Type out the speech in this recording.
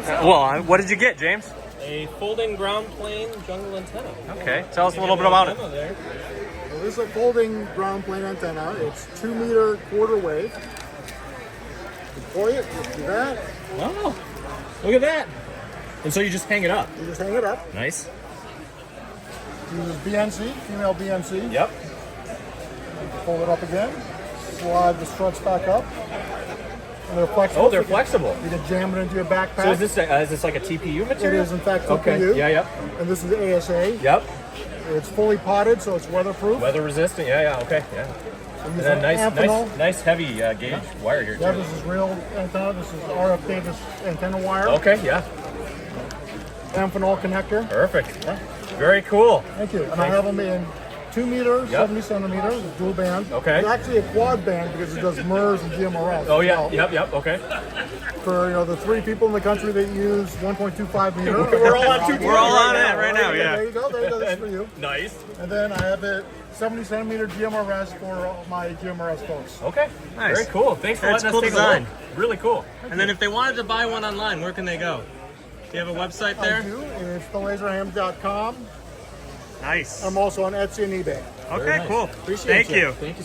Well, what did you get, James? A folding ground plane jungle antenna. Okay, tell us a little bit about it. There. So this is a folding ground plane antenna. It's 2-meter quarter wave. Deploy it, just do that. Oh, look at that. And so you just hang it up. You just hang it up. Nice. Use BNC, female BNC. Yep. Fold it up again. Slide the struts back up. And they're flexible. Oh, they're flexible. You can jam it into your backpack. So is this like a TPU material? It is in fact TPU. Okay. Yeah, yep. And this is ASA. Yep. It's fully potted, so it's weatherproof. Weather resistant. Yeah. Okay. Yeah. And then nice heavy gauge wire here too. Yeah, this is real antenna. This is RF Davis antenna wire. Okay. Yeah. Amphenol connector. Perfect. Very cool. Thank you. And I have them in 2 meters, Yep. 70 centimeters, dual band. Okay. It's actually a quad band because it does MERS and GMRS. Oh yeah. Well, Yep. Okay. For the 3 people in the country that use 1.25 meter. We're all on 2 We're all on it right now. Yeah. There you go. There you go. That's for you. Nice. And then I have it 70 centimeter GMRS for all my GMRS folks. Okay. Nice. Very cool. Thanks for That's letting cool us take design. a look. Really cool. And then if they wanted to buy one online, where can they go? Do you have a website I there? do. It's thelaserhams.com. Nice. I'm also on Etsy and eBay. Okay, nice. cool. Appreciate Thank you. Thank you.